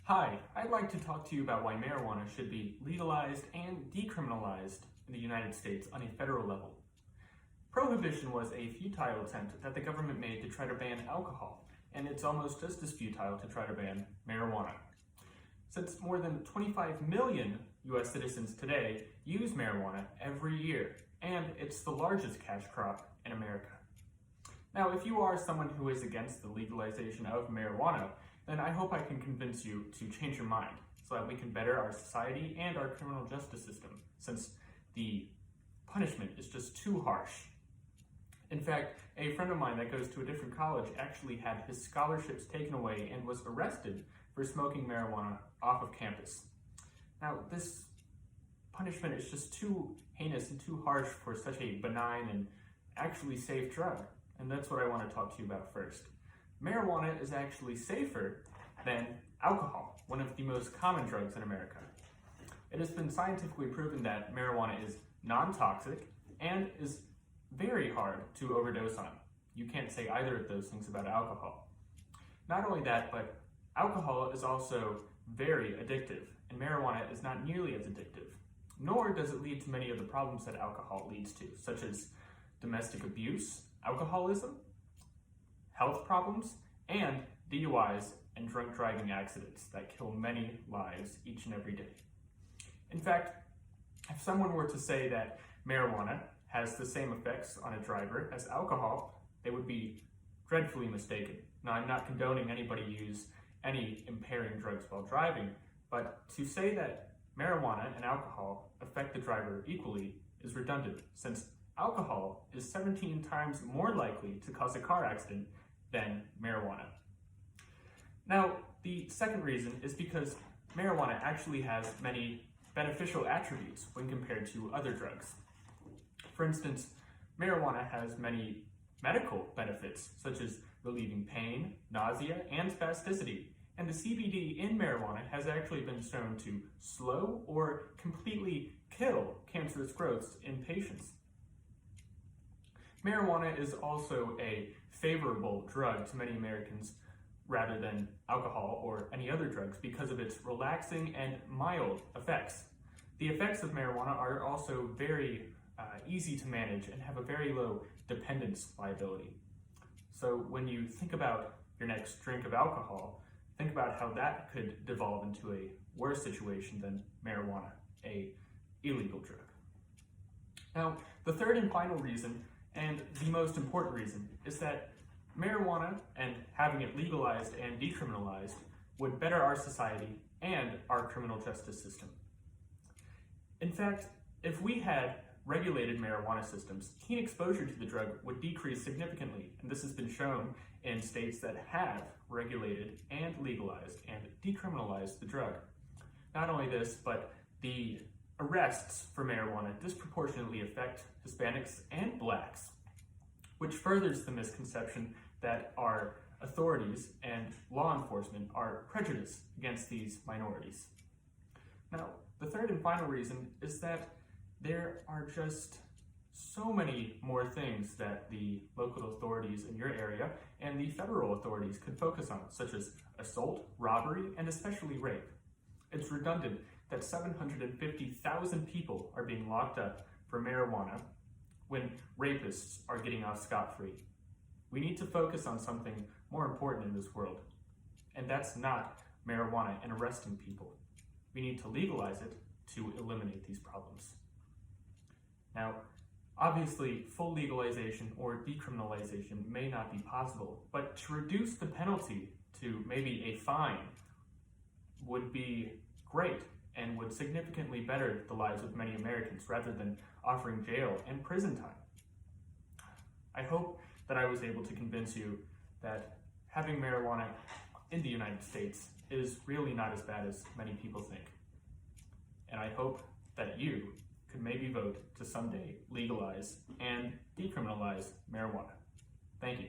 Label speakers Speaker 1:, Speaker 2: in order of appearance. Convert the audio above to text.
Speaker 1: Hi, I'd like to talk to you about why marijuana should be legalized and decriminalized in the United States on a federal level. Prohibition was a futile attempt that the government made to try to ban alcohol, and it's almost just as futile to try to ban marijuana. Since more than 25 million US citizens today use marijuana every year, and it's the largest cash crop in America. Now, if you are someone who is against the legalization of marijuana, then I hope I can convince you to change your mind so that we can better our society and our criminal justice system, since the punishment is just too harsh. In fact, a friend of mine that goes to a different college actually had his scholarships taken away and was arrested for smoking marijuana off of campus. Now, this punishment is just too heinous and too harsh for such a benign and actually safe drug, and that's what I want to talk to you about first. Marijuana is actually safer than alcohol, one of the most common drugs in America. It has been scientifically proven that marijuana is non-toxic and is very hard to overdose on. You can't say either of those things about alcohol. Not only that, but alcohol is also very addictive, and marijuana is not nearly as addictive, nor does it lead to many of the problems that alcohol leads to, such as domestic abuse, alcoholism, health problems, and DUIs and drunk driving accidents that kill many lives each and every day. In fact, if someone were to say that marijuana has the same effects on a driver as alcohol, they would be dreadfully mistaken. Now, I'm not condoning anybody use any impairing drugs while driving, but to say that marijuana and alcohol affect the driver equally is redundant, since alcohol is 17 times more likely to cause a car accident than marijuana. Now, the second reason is because marijuana actually has many beneficial attributes when compared to other drugs. For instance, marijuana has many medical benefits, such as relieving pain, nausea, and spasticity, and the CBD in marijuana has actually been shown to slow or completely kill cancerous growths in patients. Marijuana is also a favorable drug to many Americans rather than alcohol or any other drugs because of its relaxing and mild effects. The effects of marijuana are also very easy to manage and have a very low dependence liability. So when you think about your next drink of alcohol, think about how that could devolve into a worse situation than marijuana, an illegal drug. Now, the third and final reason, and the most important reason, is that marijuana and having it legalized and decriminalized would better our society and our criminal justice system. In fact, if we had regulated marijuana systems, teen exposure to the drug would decrease significantly, and this has been shown in states that have regulated and legalized and decriminalized the drug. Not only this, but the arrests for marijuana disproportionately affect Hispanics and Blacks, which furthers the misconception that our authorities and law enforcement are prejudiced against these minorities. Now, the third and final reason is that there are just so many more things that the local authorities in your area and the federal authorities could focus on, such as assault, robbery, and especially rape. It's redundant that 750,000 people are being locked up for marijuana when rapists are getting off scot-free. We need to focus on something more important in this world, and that's not marijuana and arresting people. We need to legalize it to eliminate these problems. Now, obviously, full legalization or decriminalization may not be possible, but to reduce the penalty to maybe a fine would be great and would significantly better the lives of many Americans rather than offering jail and prison time. I hope that I was able to convince you that having marijuana in the United States is really not as bad as many people think. And I hope that you could maybe vote to someday legalize and decriminalize marijuana. Thank you.